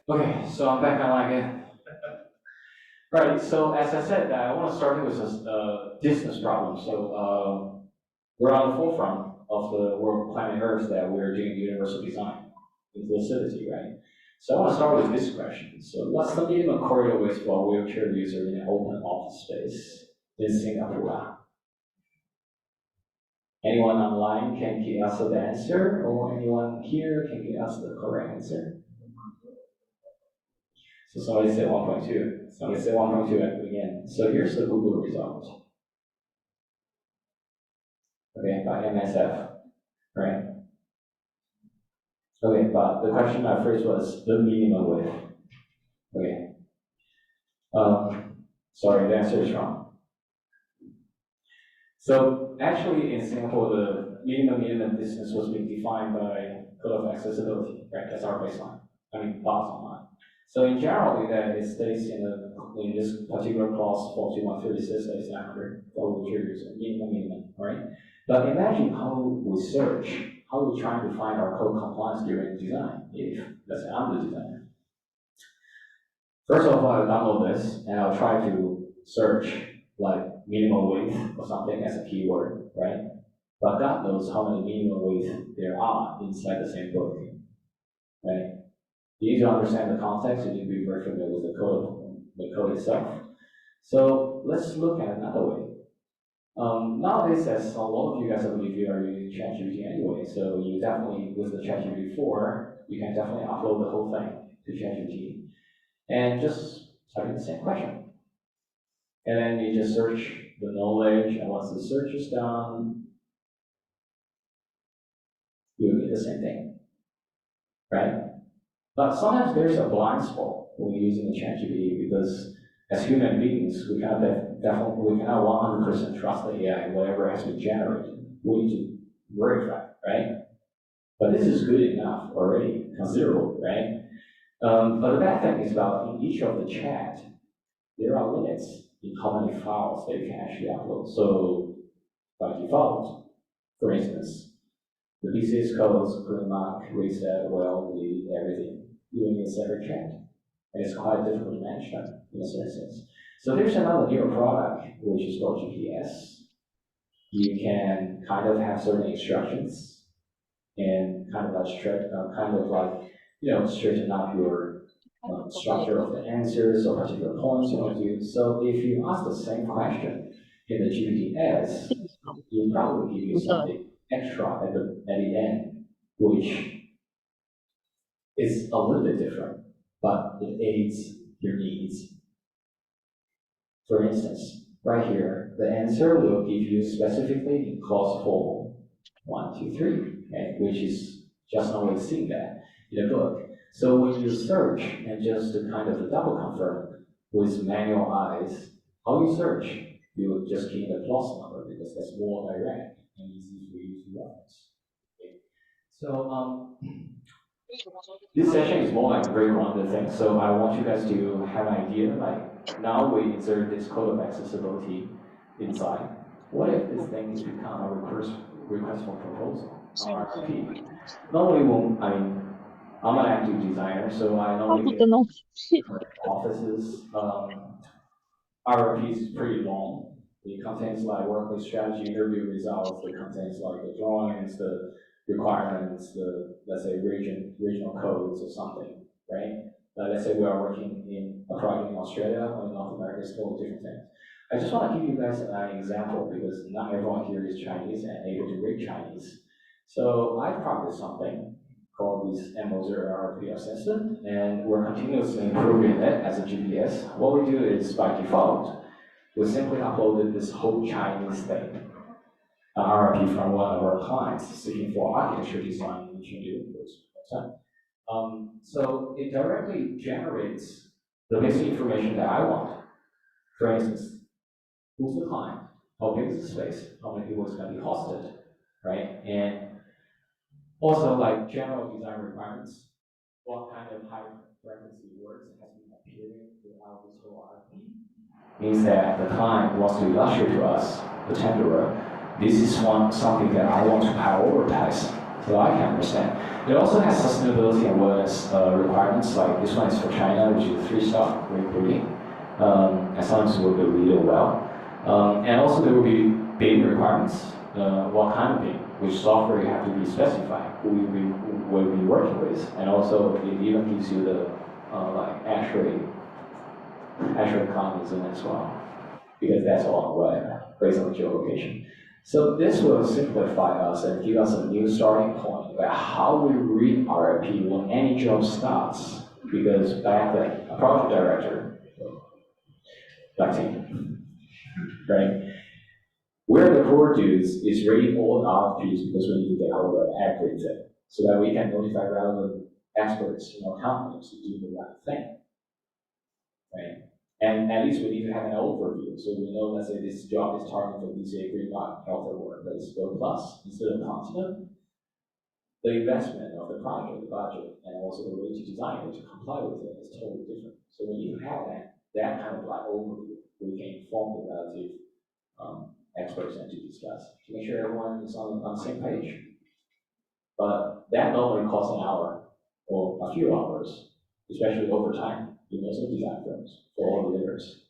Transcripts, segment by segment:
Okay, so I'm back online again. Right, so as I said, I want to start with a distance problem. So we're on the forefront of the world planet Earth that we're doing universal design, inclusivity, right? So I want to start with this question. So what's the minimum corridor width for a wheelchair user in an open office space in Singapore? Anyone online can give us the answer, or anyone here can give us the correct answer? So somebody said 1.2. Somebody said 1.2 again. So here's the Google result. Okay, by MSF, right? Okay, but the question at first was the minimum width. Okay. Sorry, the answer is wrong. So actually in Singapore, the minimum distance was being defined by Code of Accessibility, right? That's our baseline. I mean, bottom line. So in general, that it states in this particular clause 4136 that is 900 for wheelchair user, minimum, right? But imagine how we search, how we try to find our code compliance during design, if let's say I'm the designer. First of all, I'll download this and I'll try to search like minimum width or something as a keyword, right? But God knows how many minimum width there are inside the same book, right? You need to understand the context, you need to be very familiar with the code itself. So let's look at another way. Nowadays, as a lot of you guys, I believe you are using ChatGPT anyway, so you definitely, with the ChatGPT 4, you can definitely upload the whole thing to ChatGPT and just type in the same question. And then you just search the knowledge, and once the search is done, you'll get the same thing, right? But sometimes there's a blind spot when you're using the ChatGPT because as human beings, we cannot 100% trust the AI, whatever has been generated. We need to verify, right? But this is good enough already, considerable, right? But the bad thing is about in each of the chat, there are limits in how many files that you can actually upload. So by default, for instance, the BCS codes, green mark, reset, well, delete, everything, you need a separate chat. And it's quite difficult to manage that in a certain sense. So there's another new product, which is called GPS. You can kind of have certain instructions and kind of like straighten up your structure of the answers or particular points you want to do. So if you ask the same question in the GPTs, it probably give you something extra at the end, which is a little bit different, but it aids your needs. For instance, right here, the answer will give you specifically in clause 4, 1, 2, 3, okay, which is just only seeing that in the book. So when you search and just to kind of double confirm with manual eyes, how you search, you will just key in the clause number because that's more direct and easy for you to reference. Okay. So this session is more like a very grounded thing. So I want you guys to have an idea, like now we insert this code of accessibility inside. What if this thing has become a request for proposal, RFP? Normally, I'm an active designer, so I normally get offices. RFP is pretty long. It contains like workplace strategy, interview results. It contains like the drawings, the requirements, the let's say regional codes or something, right? Let's say we are working in a project in Australia or in North America, it's totally different things. I just want to give you guys an example because not everyone here is Chinese and able to read Chinese. So I practice something called this Moser RFP assistant, and we're continuously improving it as a GPS. What we do is by default, we simply uploaded this whole Chinese thing, an RFP from one of our clients seeking for architecture design in Chengdu. So it directly generates the basic information that I want. For instance, who's the client? How big is the space? How many people is going to be hosted, right? And also like general design requirements. What kind of high frequency words has been appearing throughout this whole RFP? Means that the client wants to illustrate to us, the tenderer, this is something that I want to prioritize. So I can understand. It also has sustainability and wellness requirements, like this one is for China, which is 3-star green breeding. And sometimes it will be really well. And also there will be bin requirements. What kind of bin, which software you have to be specified, who you will be working with, and also it even gives you the like actually economies in as well, because that's all on web based on geolocation. So this will simplify us and give us a new starting point about how we read RFP when any job starts. Because back then, a project director, like team, right? We're the core dudes is reading all the RFPs because we need to get hold of everything so that we can notify relevant experts, companies to do the right thing, right? And at least we need to have an overview, so we know, let's say this job is targeted for BCA Green Dot Health Award, but it's Go Plus instead of Continent. The investment of the project, the budget, and also the way to design it to comply with it is totally different. So when you have that kind of like overview, we can inform the relative experts and to discuss to make sure everyone is on the same page. But that normally costs an hour or a few hours, especially over time in most of the design firms for all the layers.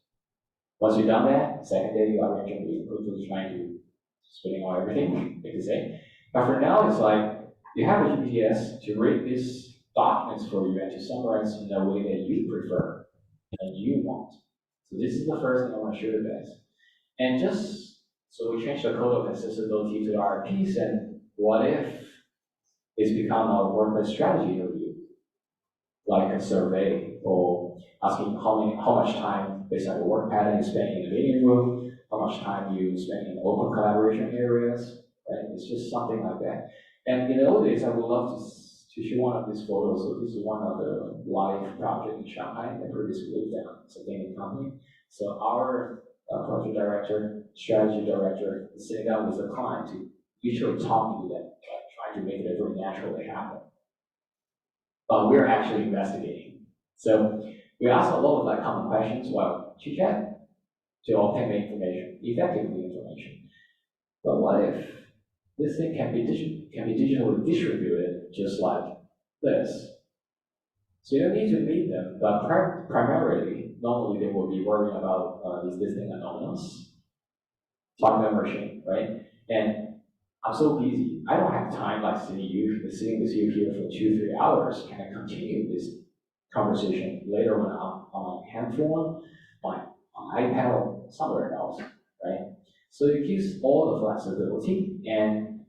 Once you've done that, second day you are arranging quickly trying to spinning out everything, like they say. But for now, it's like you have a GPTs to read these documents for you and to summarize in a way that you prefer and you want. So this is the first thing I want to show you guys. And just so we change the code of accessibility to the RFPs, and what if it's become a workplace strategy review, like a survey or asking how much time based on your work pattern you spend in the meeting room, how much time you spend in open collaboration areas, right? It's just something like that. And in the old days, I would love to show one of these photos. So this is one of the live project in Shanghai that previously lived down. It's a gaming company. So our project director, strategy director, is sitting down with the client to usually talking to them, like trying to make it very naturally happen. But we're actually investigating. So we ask a lot of like common questions while chit-chat to obtain the information, effectively information. But what if this thing can be digitally distributed just like this? So you don't need to meet them, but primarily, normally they will be worrying about is this thing anonymous? Talk to the machine, right? And I'm so busy. I don't have time like sitting with you here for 2-3 hours. Can I continue this conversation later when I'm on my handphone, my iPad, or somewhere else, right? So it gives all the flexibility. And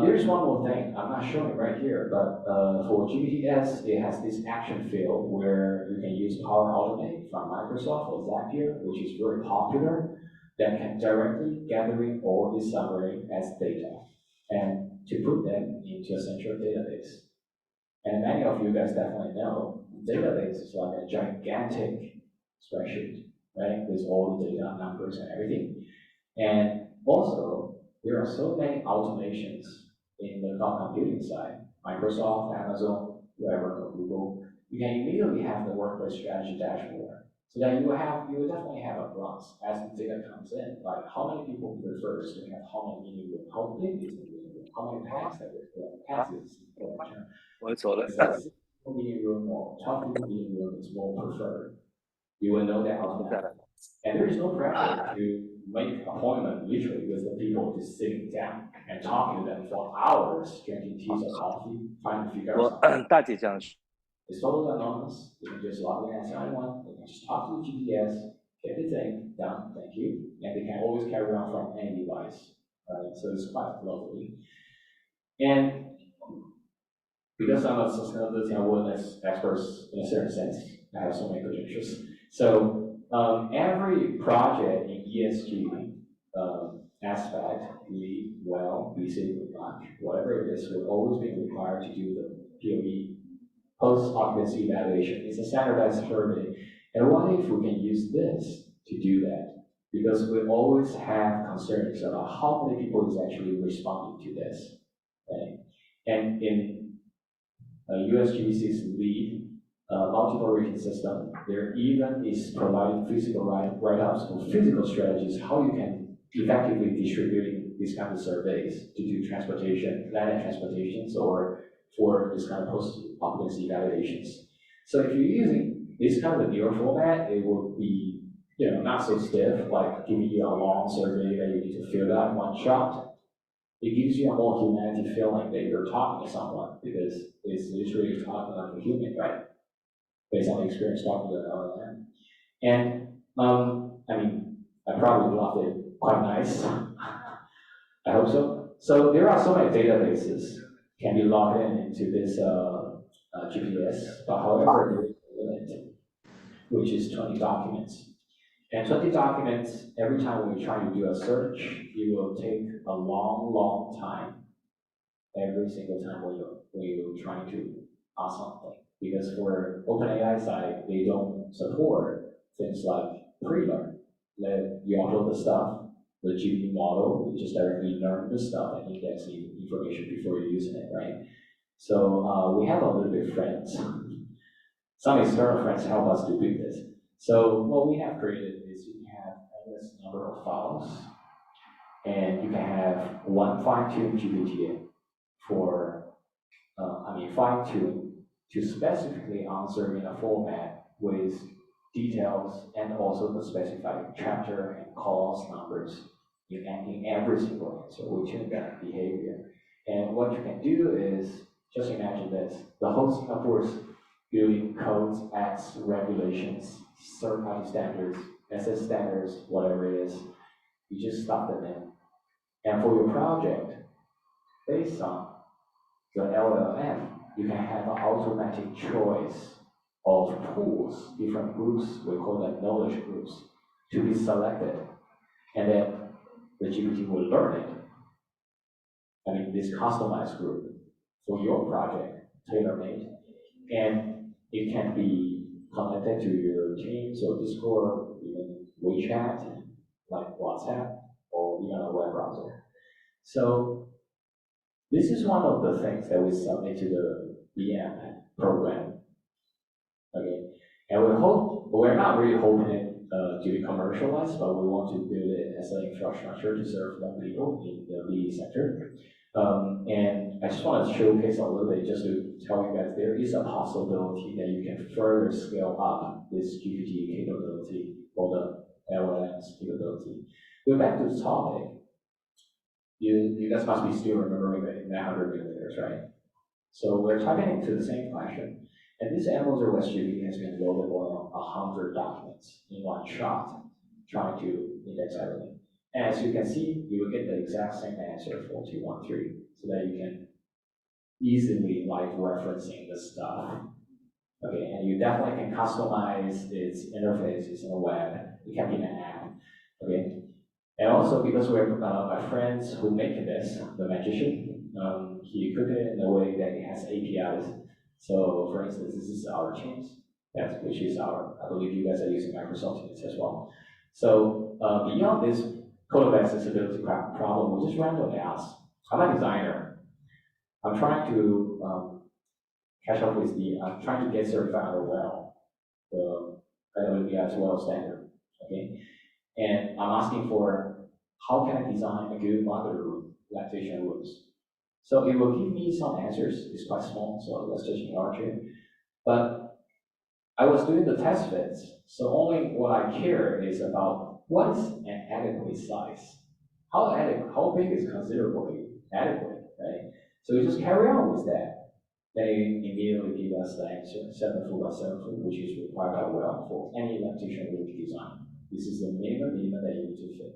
there's one more thing. I'm not showing it right here, but for GPTs, it has this action field where you can use Power Automate from Microsoft or Zapier, which is very popular, that can directly gathering all this summary as data and to put them into a central database. And many of you guys definitely know, database is like a gigantic spreadsheet, right? With all the data, numbers, and everything. And also, there are so many automations in the cloud computing side, Microsoft, Amazon, whoever, Google. You can immediately have the workplace strategy dashboard. So that you will definitely have a glance as the data comes in, like how many people prefer to have how many meeting room, how big is the meeting room, how many packs that passes meeting room or 12 people meeting room is more preferred. You will know that automatically. And there is no pressure to make an appointment literally with the people just sitting down and talking to them for hours, drinking tea or coffee, trying to figure out something. It's totally anonymous. You can just log in as anyone. You can just talk to the GPS, get the thing done, thank you. And they can always carry on from any device. Right? So it's quite lovely. And because I'm a sustainability and wellness expert in a certain sense, I have so many credentials. So every project in ESG aspect, lead, well, be safe, whatever it is, will always be required to do the POE, post-occupancy evaluation. It's a standardized survey. And what if we can use this to do that? Because we always have concerns about how many people is actually responding to this. Right? And in USGBC's lead multiple rating system, there even is providing physical write-ups for physical strategies, how you can effectively distributing these kind of surveys to do transportation, land and transportations, or for this kind of post-occupancy evaluations. So if you're using this kind of a newer format, it will be not so stiff, like giving you a long survey that you need to fill out in one shot. It gives you a more humanity feeling that you're talking to someone because it's literally talking like a human, right? Based on the experience talking to an LLM. And I mean, I probably bluffed it quite nice. I hope so. So there are so many databases can be logged into this GPS, but however, there is a limit, which is 20 documents. And 20 documents, every time we try to do a search, it will take a long, long time every single time when you're trying to ask something. Because for OpenAI side, they don't support things like pre-learn. That you upload the stuff, the GPT model will just directly learn the stuff and index the information before you're using it, right? So we have a little bit of friends. Some external friends help us to do this. So what we have created is you can have endless number of files, and you can have one fine-tuned GPT for, fine-tune to specifically answer in a format with details and also the specified chapter and clause numbers in every single answer. We tune that behavior. And what you can do is, just imagine this, the whole Singapore's building codes, acts, regulations, third-party standards, SS standards, whatever it is, you just slot them in. And for your project, based on the LLM, you can have an automatic choice of pools, different groups, we call them knowledge groups, to be selected. And then the GPT will learn it. I mean, this customized group for your project, tailor-made. And it can be connected to your Teams or Discord, even WeChat, like WhatsApp, or even a web browser. So this is one of the things that we submit to the VM program. Okay, and we're not really hoping it to be commercialized, but we want to build it as an infrastructure to serve more people in the VE sector. And I just want to showcase a little bit just to tell you guys there is a possibility that you can further scale up this GPT capability or the LLM's capability. Go back to the topic. You guys must be still remembering the 900 millimeters, right? So we're typing into the same question, and this Moser West GPT has been loaded on 100 documents in one shot, trying to index everything. And as you can see, you will get the exact same answer for 213, so that you can easily like referencing the stuff. Okay, and you definitely can customize its interfaces in the web. It can be an app. Okay. And also because we're my friends who make this, the magician, he cooked it in a way that it has APIs. So for instance, this is our Teams, which is I believe you guys are using Microsoft Teams as well. So beyond this code of accessibility problem, we just randomly asked, I'm a designer. I'm trying to catch up with I'm trying to get certified under WELL, the AWS WELL standard, okay? And I'm asking for how can I design a good mother room, lactation rooms. So it will give me some answers. It's quite small, so let's just enlarge it. But I was doing the test fits, so only what I care is about what is an adequate size. How big is considerably adequate, right? So we just carry on with that. They immediately give us the answer, 7 foot by 7 foot, which is required by WELL for any lactation room design. This is the minimum that you need to fit.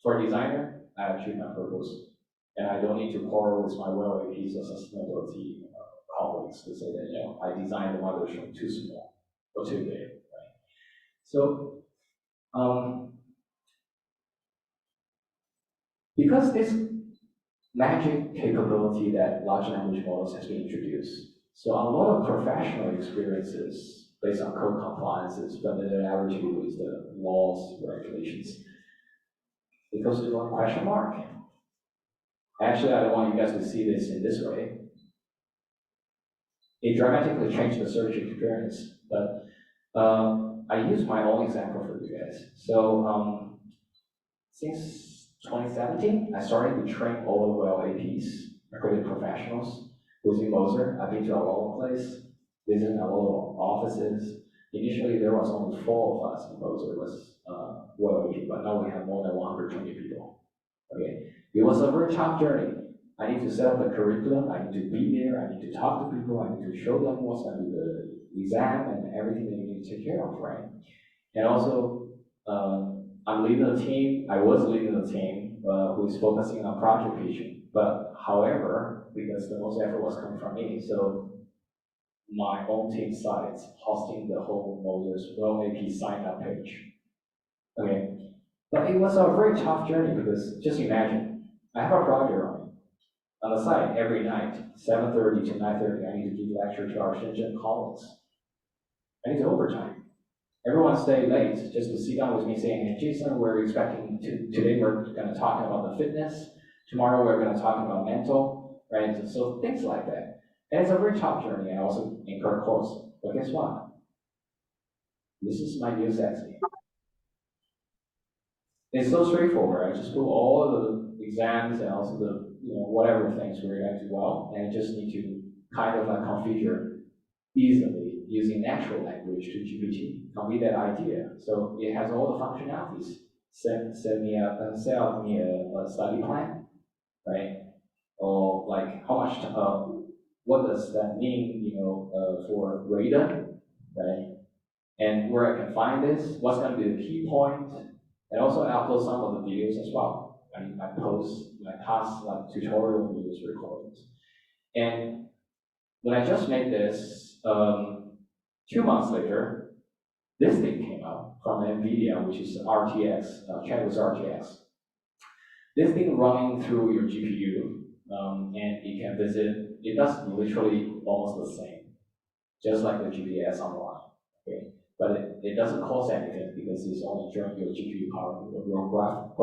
For a designer, I achieve my purpose, and I don't need to quarrel with my WELL APs or sustainability colleagues to say that I designed the mothership too small or too big, right? So because this magic capability that large language models has been introduced, so a lot of professional experiences based on code compliances, familiarity with the laws, regulations, it goes to one question mark. Actually, I don't want you guys to see this in this way. It dramatically changed the search experience, but I use my own example for you guys. So since 2017, I started to train all the well APs, accredited professionals, using Moser. I've been to a lot of places, visiting a lot of offices. Initially, there was only 4 of us in Moser was well AP, but now we have more than 120 people. Okay, it was a very tough journey. I need to set up the curriculum, I need to be there, I need to talk to people, I need to show them what's going to be the exam and everything that you need to take care of, right? And also, I'm leading a team, I was leading a team who is focusing on project pitching. But however, because the most effort was coming from me, so my own team sites hosting the whole Moser's Well AP sign up page. Okay, but it was a very tough journey because just imagine, I have a project on the site every night, 7:30 to 9:30. I need to give lecture to our Shenzhen colleagues. I need to overtime. Everyone stay late just to sit down with me saying, hey, Jason, we're expecting today we're going to talk about the fitness. Tomorrow we're going to talk about mental, right? So things like that. And it's a very tough journey and also incur costs. But guess what? This is my new sexy. It's so straightforward. I just put all the exams and also the whatever things we're going to do well, and I just need to kind of configure easily using natural language to GPT, convey that idea. So it has all the functionalities. Set out me a study plan, right? Or like how much, what does that mean, for radon, right? And where I can find this, what's going to be the key point, and also I upload some of the videos as well. I post my past tutorial videos recordings. And when I just made this, 2 months later, this thing came out from NVIDIA, which is RTX, check with RTX. This thing running through your GPU, and it can visit, it does literally almost the same, just like the GPS online, okay? But it doesn't cost anything because it's only drawing your GPU power, your graphic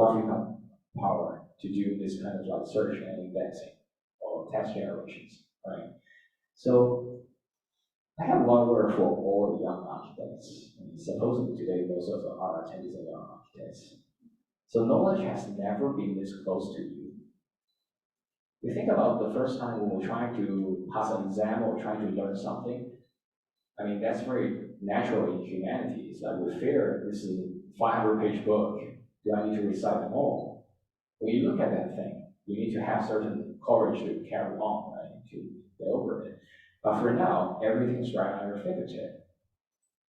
power to do this kind of search and indexing or text generations, right? So I have one word for all the young architects. And supposedly today most of our attendees are young architects. So knowledge has never been this close to you. You think about the first time when we're trying to pass an exam or trying to learn something. I mean, that's very natural in humanity. It's like with fear, this is a 500-page book. Do I need to recite them all? When you look at that thing, you need to have certain courage to carry on, right? To get over it. But for now, everything's right on your fingertip.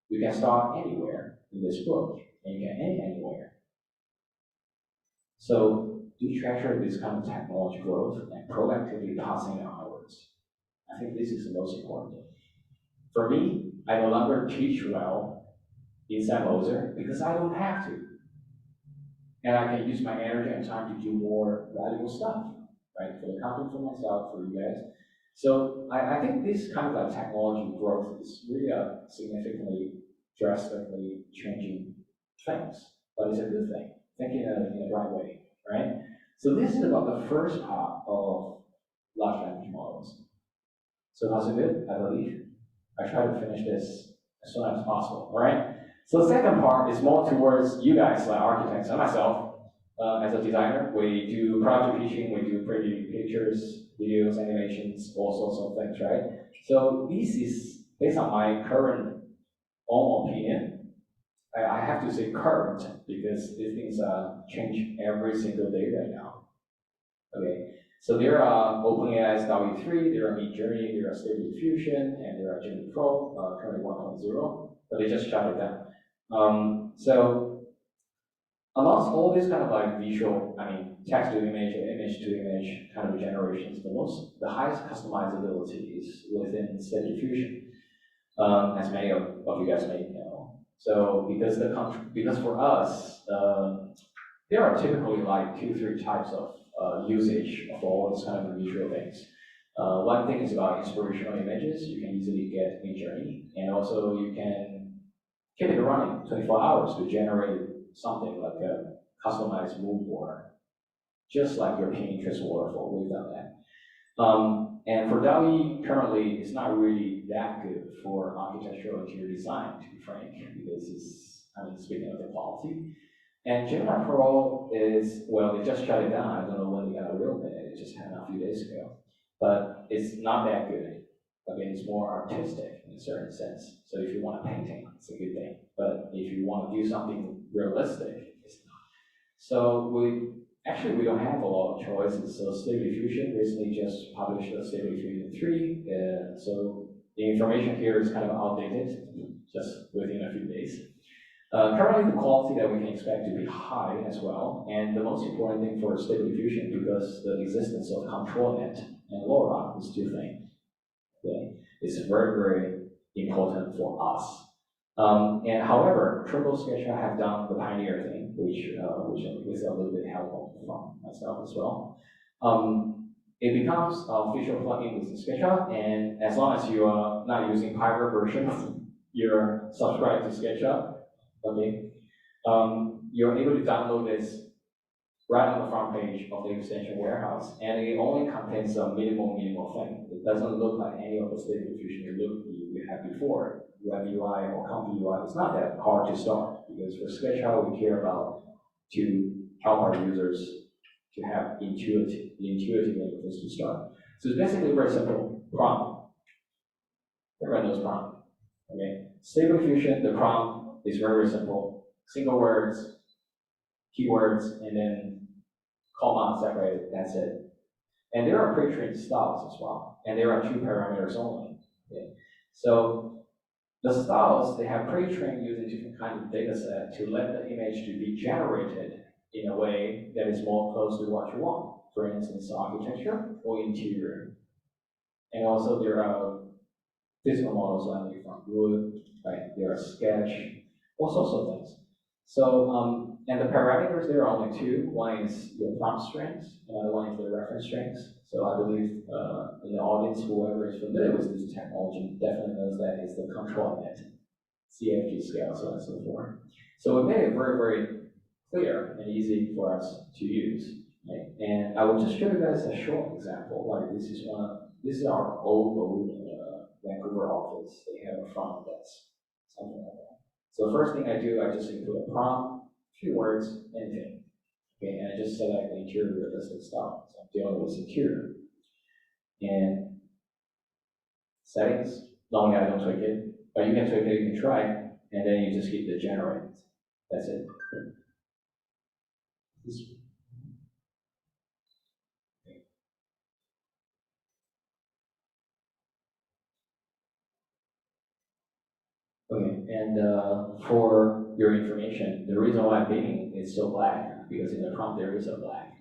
You can start anywhere in this book, and you can end anywhere. So do treasure this kind of technology growth and proactively passing it onwards. I think this is the most important thing. For me, I no longer teach well inside Moser because I don't have to. And I can use my energy and time to do more valuable stuff, right? For the company, for myself, for you guys. So I think this kind of technology growth is really significantly, drastically changing things. But it's a good thing. Think in the right way, right? So this is about the first part of large language models. So how's it good? I believe. I try to finish this as soon as possible, all right? So the second part is more towards you guys, like architects and myself. As a designer, we do project pitching, we do pretty pictures, videos, animations, all sorts of things, right? So this is based on my current own opinion. I have to say current because these things change every single day right now. Okay, so there are OpenAI's DALL-E 3, there are Midjourney, there are Stable Diffusion, and there are Gemini Pro, currently 1.0, but they just shut it down. So amongst all these kind of visual, text to image, image to image kind of generations, the highest customizability is within Stable Diffusion, as many of you guys may know. So because for us, there are typically 2-3 types of usage of all these kind of visual things. One thing is about inspirational images. You can easily get Midjourney, and also you can keep it running 24 hours to generate something like a customized mood board, just like your Pinterest waterfall. We've done that. And for DALL-E, currently, it's not really that good for architectural interior design, to be frank, because it's, speaking of the quality. And Gemini Pro is, well, they just shut it down. I don't know when they got reopen it. It just happened a few days ago. But it's not that good. Again, it's more artistic in a certain sense. So if you want a painting, it's a good thing. But if you want to do something realistic, it's not. So we don't have a lot of choices. So Stable Diffusion recently just published a Stable Diffusion 3. So the information here is kind of outdated, just within a few days. Currently, the quality that we can expect to be high as well, and the most important thing for Stable Diffusion, because the existence of control net and LoRa is two things. Okay, it's very, very important for us. And however, Triple SketchUp have done the pioneer thing, which is a little bit helpful from myself as well. It becomes an official plugin within SketchUp, and as long as you are not using pirate versions, you're subscribed to SketchUp. Okay, you're able to download this right on the front page of the extension warehouse, and it only contains a minimal thing. It doesn't look like any of the Stable Diffusion you had before. Web UI or Comfy UI, it's not that hard to start, because for SketchUp, we care about to help our users to have intuitive interface to start. So it's basically very simple prompt. Everyone knows prompt. Okay, Stable Diffusion, the prompt is very, very simple. Single words, keywords, and then comma separated, that's it. And there are pre-trained styles as well, and there are 2 parameters only. Okay? So the styles, they have pre-trained using different kinds of data set to let the image to be generated in a way that is more close to what you want. For instance, architecture or interior. And also there are physical models like from wood, right? There are sketch, all sorts of things. So, and the parameters, there are only 2. One is your prompt strings, another one is the reference strings. So I believe in the audience, whoever is familiar with this technology definitely knows that it's the control net, CFG scale, so on and so forth. So we made it very, very clear and easy for us to use. Right? And I will just show you guys a short example. Like this is our old Vancouver office. They have a front desk, something like that. So the first thing I do, I just include a prompt, keywords, anything. Okay, and I just select the interior realistic style. So I'm dealing with interior. And settings, normally I don't tweak it, but you can tweak it, you can try it, and then you just hit the generate. That's it. Okay, and for your information, the reason why Bing is so black, because in the prompt there is a black.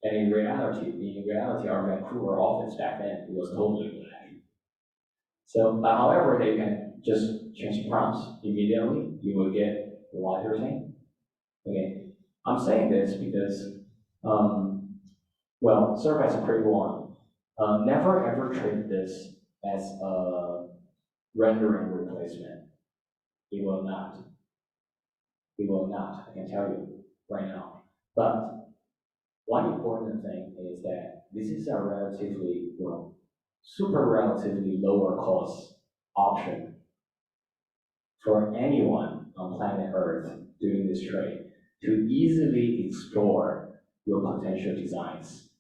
And in reality, our Vancouver office back then, it was totally black. So, however, they can just change prompts immediately. You will get the lighter thing. Okay, I'm saying this because, well, serve as a pre-warning. Never ever treat this as a rendering replacement. It will not. It will not, I can tell you right now. But one important thing is that this is a relatively, well, super relatively lower cost option for anyone on planet Earth doing this trade to easily explore your potential designs.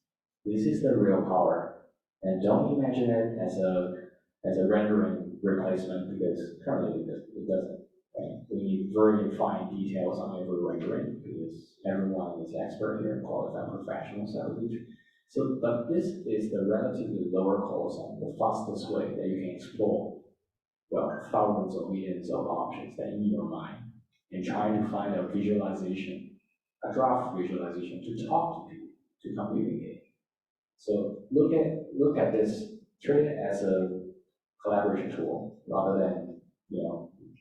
This is the real power. And don't imagine it as a rendering replacement, because currently it doesn't. Right? We need very fine details on every rendering, because everyone is expert here and qualified professionals, I believe. So, but this is the relatively lower cost and the fastest way that you can explore, well, thousands or millions of options that in your mind, and trying to find a visualization, a draft visualization to talk to people, to communicate. So look at this, treat it as a collaboration tool rather than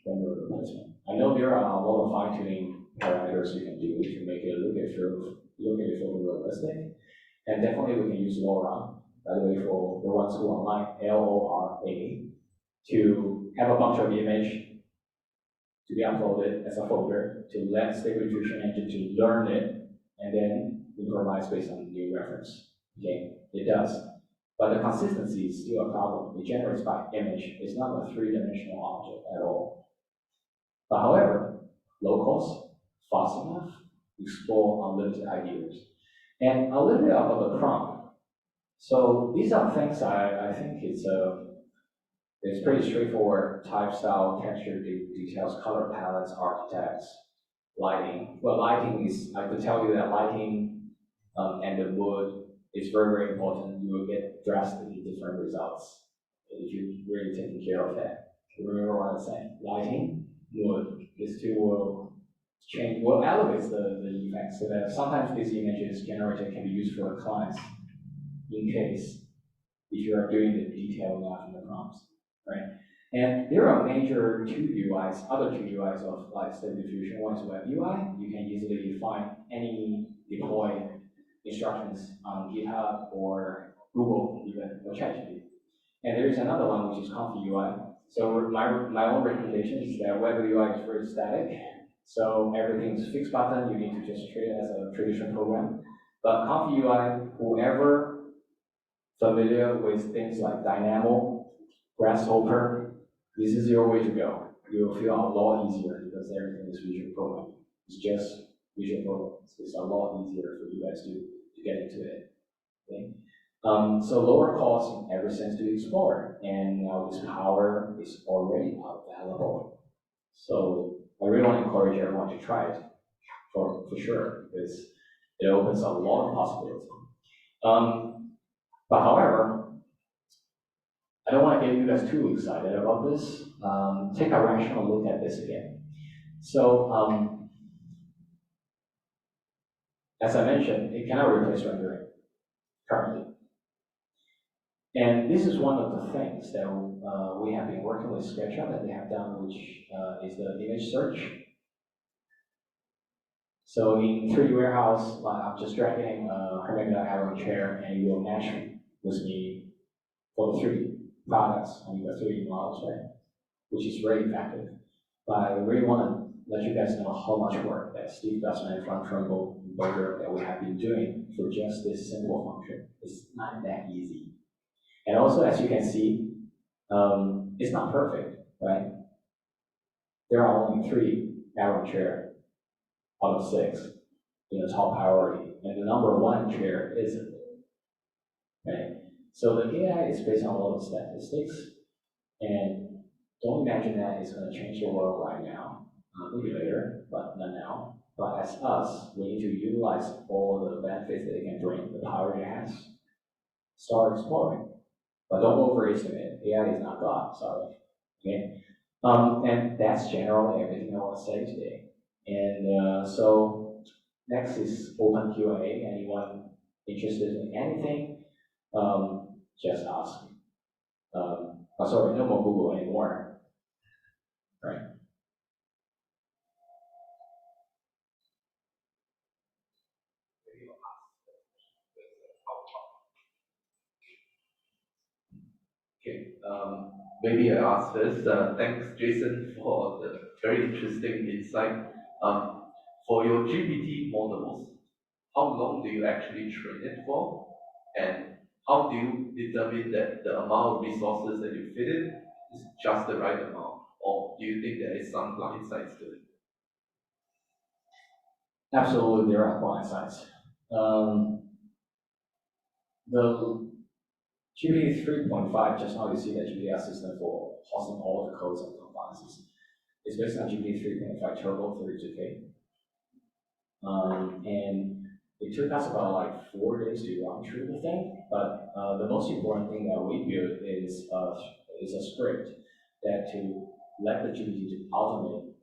vendor replacement. I know there are a lot of fine-tuning parameters you can do to make it look at photorealistic, and definitely we can use LoRa. By the way, for the ones who are like LORA, to have a bunch of image to be uploaded as a folder to let Stable Diffusion engine to learn it and then improvise based on the new reference. Okay, it does. But the consistency is still a problem. It generates by image. It's not a 3-dimensional object at all. But however, low cost, fast enough, explore unlimited ideas. And a little bit about the prompt. So these are things I think it's pretty straightforward: type, style, texture, details, color palettes, architects, lighting. Well, lighting is, I could tell you that lighting and the mood is very, very important. You will get drastically different results if you're really taking care of that. Remember what I'm saying? Lighting, mood, these two will change, will elevate the effect, so that sometimes these images generated can be used for clients in case if you are doing the detailing out in the prompts, right? And there are major two UIs, other two UIs of like Stable Diffusion. One is Web UI. You can easily find any deploy instructions on GitHub or Google, even, or ChatGPT. And there is another one which is Comfy UI. So my own recommendation is that Web UI is very static. So everything's fixed button. You need to just treat it as a traditional program. But Comfy UI, whoever familiar with things like Dynamo, Grasshopper, this is your way to go. You will feel a lot easier because everything is visual programming. It's just visual programming. So it's a lot easier for you guys to get into it. Okay? So lower cost in every sense to explore, and now this power is already available. So I really want to encourage everyone to try it for sure, because it opens a lot of possibilities. But however, I don't want to get you guys too excited about this. Take a rational look at this again. So, as I mentioned, it cannot replace rendering currently. And this is one of the things that we have been working with SketchUp that they have done, which is the image search. So in 3D Warehouse, I'm just dragging a Hermega arrow chair, and it will match with me for the 3D products on your 3D models, right? Which is very effective. But I really want to let you guys know how much work that Steve Gussman from Moser that we have been doing for just this simple function. It's not that easy. And also, as you can see, it's not perfect, right? There are only 3 arrow chair out of 6 in the top priority, and the number 1 chair isn't, right? So the AI is based on a lot of statistics, and don't imagine that it's going to change the world right now. Maybe later, but not now. But as us, we need to utilize all the benefits that it can bring, the power it has. Start exploring, but don't overestimate it. AI is not God, sorry. Okay. And that's generally everything I want to say today. And so next is open Q&A. Anyone interested in anything, just ask. Sorry, no more Google anymore. Right. Okay, maybe I ask first. Thanks, Jason, for the very interesting insight. For your GPT models, how long do you actually train it for? And how do you determine that the amount of resources that you fit in is just the right amount? Or do you think there is some blind sides to it? Absolutely, there are blind sides. The GPT 3.5, just now you see that GPT assistant for hosting all the codes and compliances. It's based on GPT 3.5 Turbo 32K. And it took us about like 4 days to run through the thing. But the most important thing that we built is a script that to let the GPT to automate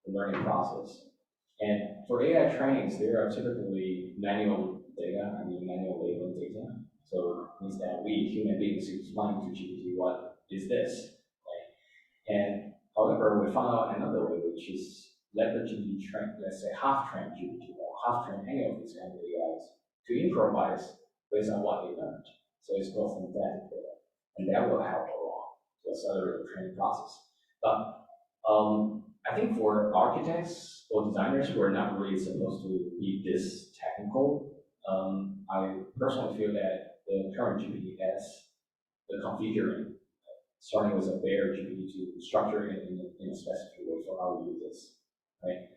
the learning process. And for AI trainings, there are typically manual labeling data. So it means that we human beings explain to GPT what is this, right? And however, we found out another way, which is let the GPT train, let's say half-train GPT or half-train any of these kind of AIs to improvise based on what they learned. So it's called synthetic data, and that will help a lot to accelerate the training process. But I think for architects or designers who are not really supposed to be this technical, I personally feel that the current GPT has the configuring, starting with a bare GPT to structure it in a specific way for how we use this, right?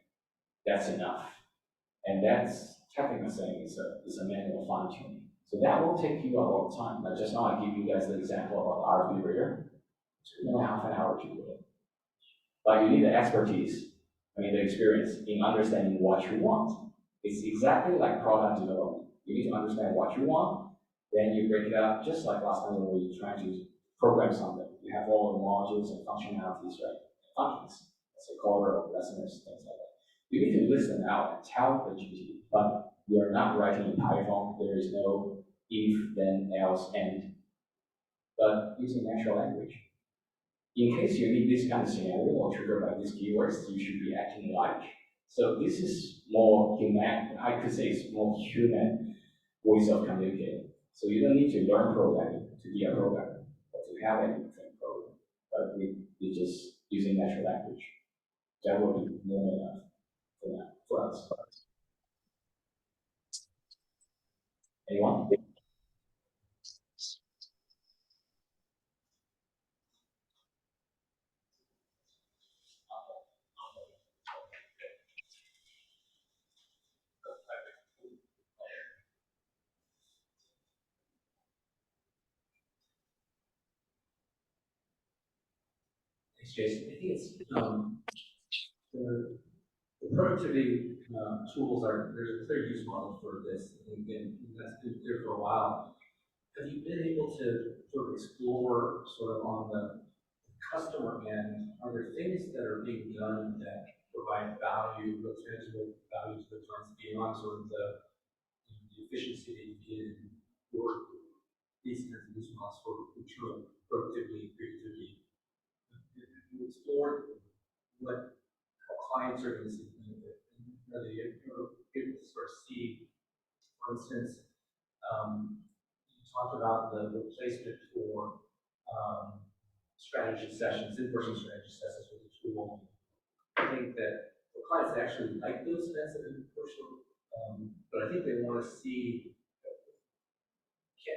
That's enough. And that's technically saying it's a manual fine tuning. So that will take you a lot of time. Like just now I give you guys the example about RV reader. It took me half an hour to do it. But you need the expertise, the experience in understanding what you want. It's exactly like product development. You need to understand what you want, then you break it up, just like last time when we were trying to program something. You have all the modules and functionalities, right? Functions, let's say caller, listeners, things like that. You need to listen out and tell the GPT, but you're not writing in Python. There is no if, then, else, and, but using natural language. In case you need this kind of scenario or triggered by these keywords, you should be acting like. So this is more human, I could say it's more human ways of communicating. So you don't need to learn programming to be a programmer, or to have any program. But we just using natural language. That would be more enough for that, for us. Anyone? Thanks, Jason. I think it's the productivity tools are, there's a clear use model for this. And again, that's been clear for a while. Have you been able to sort of explore sort of on the customer end, are there things that are being done that provide value, real tangible value to the clients beyond sort of the efficiency that you get in your these kinds of use models for true productivity and creativity? Have you explored what how clients are going to see benefit? Are they able to sort of see, for instance, you talked about the replacement for strategy sessions, in-person strategy sessions with the tool. I think that the clients actually like those events that are in-person, but I think they want to see,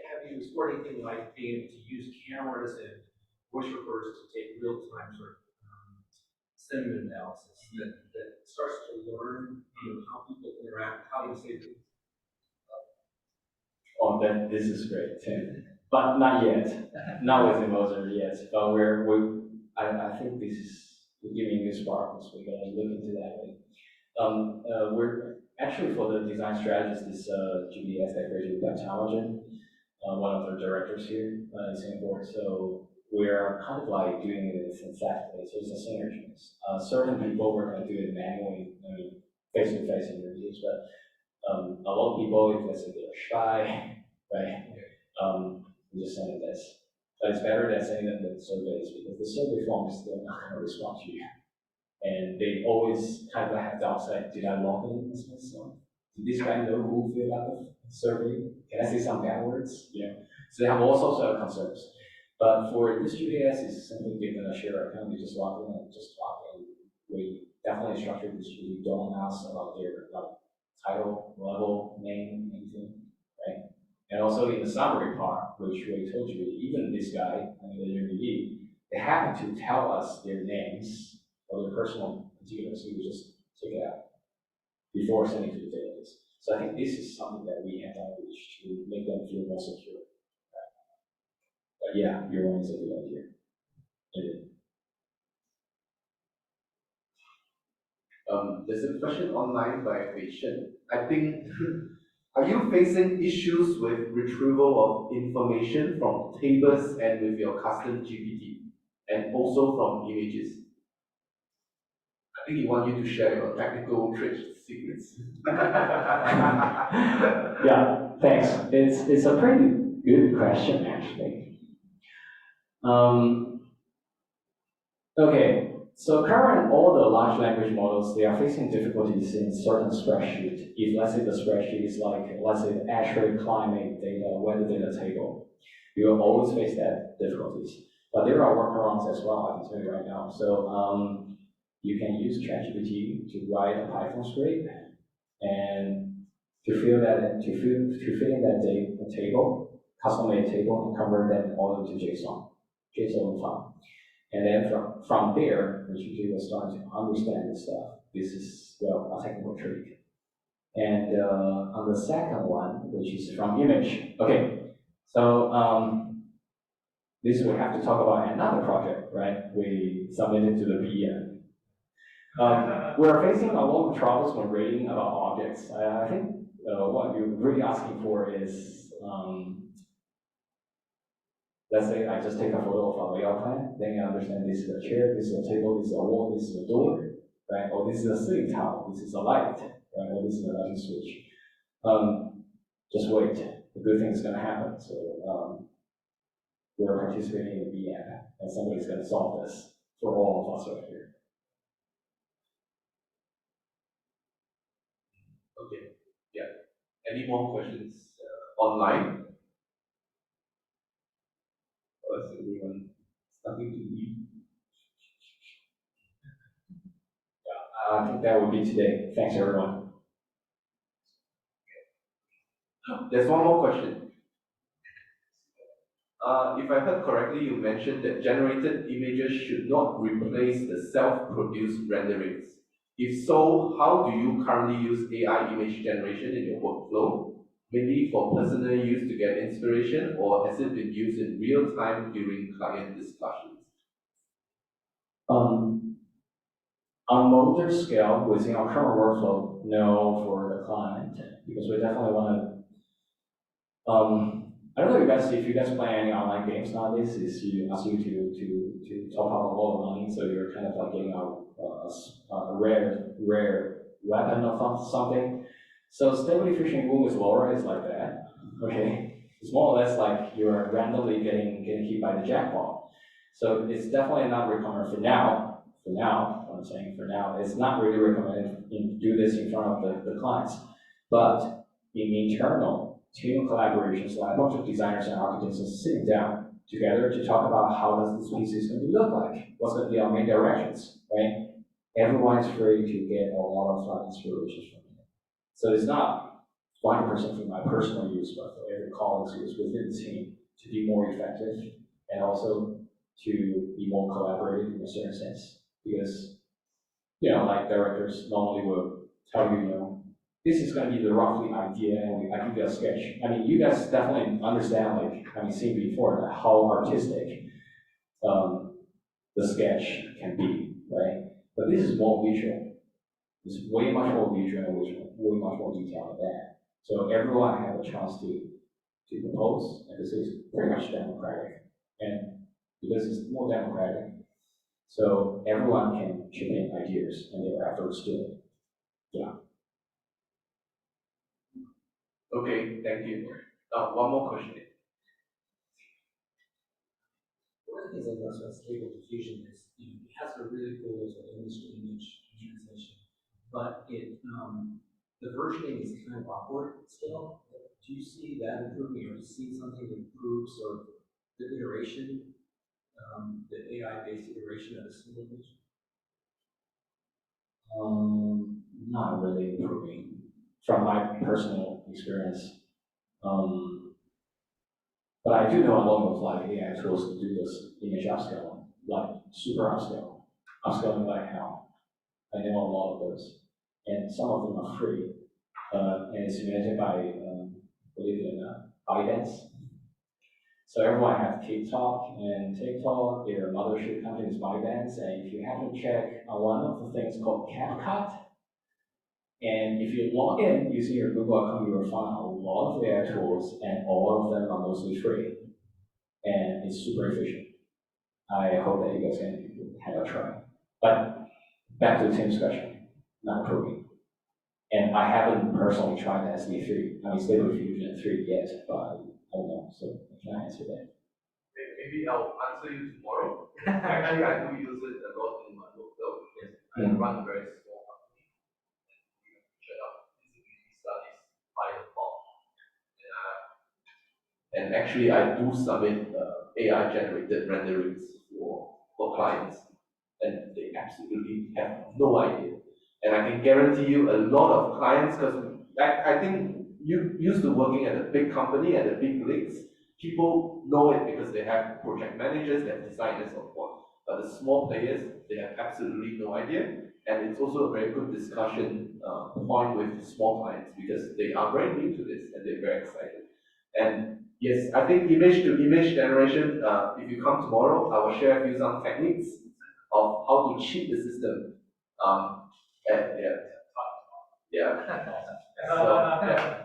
have you explored anything like being able to use cameras and voice recorders to take real-time sort of sentiment analysis that starts to learn how people interact, how to say things? Oh, this is great, Tim. But not yet. Not with the Moser yet. But I think this is giving you sparkles. We're gonna look into that. We're actually for the design strategist, this GBS that graduated with Intelligent, one of the directors here in Singapore. So we're kind of like doing it synthetically. So it's a synergy. Certain people we're gonna do it manually, face-to-face interviews, but a lot of people, if let's say they're shy, right? We just send it this. But it's better than sending them the surveys because the survey forms they're not going to respond to you, and they always kind of have doubts like, did I log in this myself? Did this guy know who filled out the survey? Can I say some bad words? So they have all sorts of concerns. But for this GDS, it's simply given a share account. You just log in and just log in. We definitely structure this. We don't ask about their title, level, name, anything, right? And also in the summary part, which we told you, even this guy, the UVE, they happen to tell us their names or their personal particulars, so we just take it out before sending to the database. So I think this is something that we have outreach to make them feel more secure. Right? But yeah, your one is a good idea. There's a question online by Wei I think, are you facing issues with retrieval of information from tables and with your custom GPT, and also from images? I think he wants you to share your technical tricks secrets. Yeah, thanks. It's a pretty good question actually. Okay, so current all the large language models, they are facing difficulties in certain spreadsheet. If let's say the spreadsheet is like, let's say the actual climate data, weather data table, you will always face that difficulties. But there are workarounds as well, I can tell you right now. So you can use ChatGPT to write a Python script and to fill in that table, custom-made table, and convert them all into JSON file. And then from there, the GPT will start to understand the stuff. This is, well, a technical trick. And on the second one, which is from image. Okay, so this we have to talk about another project, right? We submitted to the PM. We're facing a lot of troubles when reading about objects. I think what you're really asking for is, let's say I just take a photo of a layout plan, then I understand this is a chair, this is a table, this is a wall, this is a door, right? Or this is a ceiling tile, this is a light, right? Or this is a light switch. Just wait, the good thing is going to happen. So we're participating in the VM, and somebody's going to solve this for all of us right here. Okay, yeah. Any more questions online? Or is everyone starting to leave? I think that would be today. Thanks, everyone. There's one more question. If I heard correctly, you mentioned that generated images should not replace the self-produced renderings. If so, how do you currently use AI image generation in your workflow? Maybe for personal use to get inspiration, or has it been used in real time during client discussions? On Moser scale, within our current workflow, no for the client, because we definitely want to. I don't know if you guys play any online games nowadays. Is you ask you to top up a lot of money, so you're kind of like getting a rare weapon or something. So stable diffusion boom is lower. It's like that. Okay, it's more or less like you're randomly getting hit by the jackpot. So it's definitely not recommended for now. For now, what I'm saying for now, it's not really recommended to do this in front of the clients, but in internal team collaborations, like a bunch of designers and architects are sitting down together to talk about how does this piece is going to look like, what's going to be our main directions, right? Everyone is free to get a lot of inspirations from it. So it's not 100% for my personal use, but for every colleague's use within the team to be more effective and also to be more collaborative in a certain sense. Because, like directors normally will tell you, this is going to be the roughly idea, and I give you a sketch. I mean, you guys definitely understand, like having seen before, that how artistic the sketch can be, right? But this is more visual. It's way much more visual and way much more detailed than that. So everyone has a chance to propose, and this is pretty much democratic. And because it's more democratic, so everyone can chip in ideas and their efforts to it. Yeah. Okay, thank you. One more question. One of the things I noticed about stable diffusion is it has a really cool sort of image-to-image translation, but the versioning is kind of awkward still. Do you see that improving, or do you see something that improves sort of the iteration, the AI-based iteration of a single image? Not really improving from my personal experience. But I do know a lot of like AI tools to do this image upscaling, like super upscaling like hell. I know a lot of those, and some of them are free, and it's invented by, believe it or not, ByteDance. So everyone has TikTok, and TikTok, their mothership company is ByteDance, and if you haven't checked one of the things called CapCut, and if you log in using your Google account, you will find a lot of AI tools, and all of them are mostly free, and it's super efficient. I hope that you guys can have a try. But back to Tim's question, not improving. And I haven't personally tried the SD3, Stable Diffusion 3 yet, but I don't know, so can I answer that? Maybe I'll answer you tomorrow. Actually, I do use it a lot in my workflow because I run a very small company. Shut up, feasibility studies by the fall. And actually, I do submit AI generated renderings for clients, and they absolutely have no idea. And I can guarantee you a lot of clients, because I think you used to working at a big company, at the big leagues, people know it because they have project managers, they have designers, and so forth. But the small players, they have absolutely no idea. And it's also a very good discussion point with small clients because they are very new to this and they're very excited. And yes, I think image to image generation, if you come tomorrow, I will share with you some techniques of how to cheat the system. And yeah. So, yeah.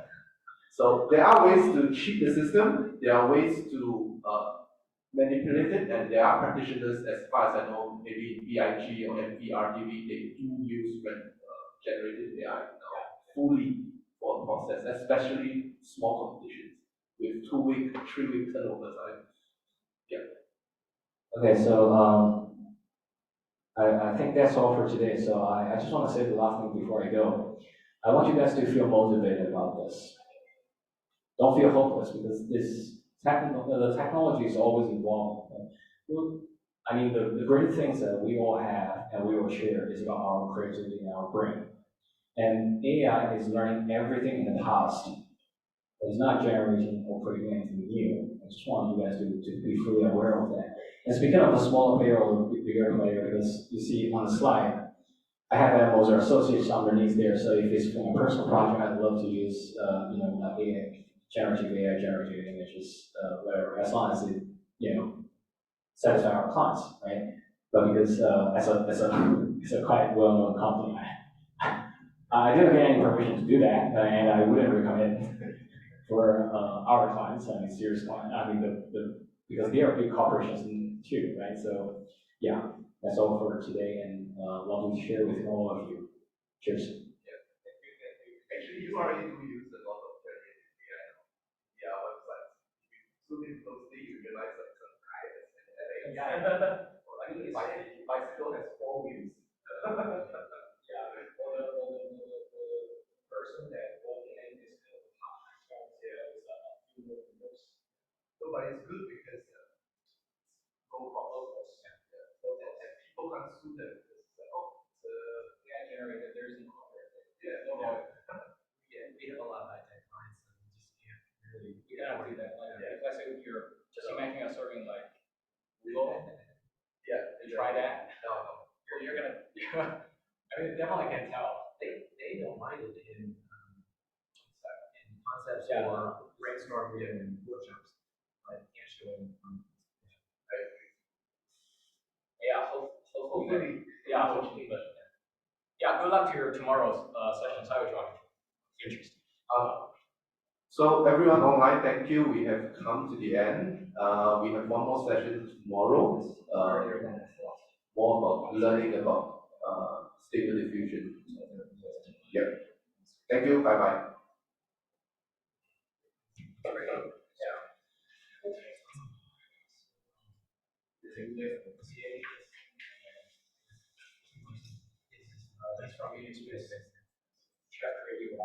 So there are ways to cheat the system. There are ways to manipulate it, and there are practitioners, as far as I know, maybe in BIG or MVRTV, they do use generated AI now fully for process, especially small competitions with 2 week, 3 week turnover time. Yeah. Okay, so I think that's all for today. So I just want to say the last thing before I go. I want you guys to feel motivated about this. Don't feel hopeless because the technology is always evolving. I mean, the great things that we all have and we all share is about our creativity and our brain. And AI is learning everything in the past. It's not generating or creating anything new. I just want you guys to be fully aware of that. And speaking of the smaller player or the bigger player, because you see on the slide, I have that Moser associates underneath there. So if it's for a personal project, I'd love to use, AI, generative images, whatever, as long as it, satisfy our clients, right? But because as a quite well-known company, I didn't get any permission to do that, and I wouldn't recommend for our clients. I mean, serious clients. I mean, because they are big corporations too, right? So, yeah, that's all for today, and love to share with all of you. Cheers. Yeah. Thank you. Thank you. Actually, you already do use a lot of generative AI on your websites. If you zoom in closely, you realize like some tires and AI. Or like the bicycle has 4 wheels. Yeah, the person that walking in is still hot. Yeah, no, but it's good because low cost. And people can sue them because it's like, oh, it's AI generated, there's no copyright. Yeah, no, Yeah, we have a lot of high-tech clients and we just can't really. We gotta do that. Like, let's say you're just imagine us serving like Google. yeah, You try that. no. You're gonna. I mean, definitely can tell. They don't mind it in concepts Yeah. or brainstorming and workshops, like can't show them. Yeah, hopefully. Yeah, Hopefully. but yeah, good luck to your tomorrow's session. I will interesting. So everyone online, thank you. We have come to the end. We have one more session tomorrow. More about learning about stable diffusion. Yep. Thank you. Bye bye. That's from Unix. Check review.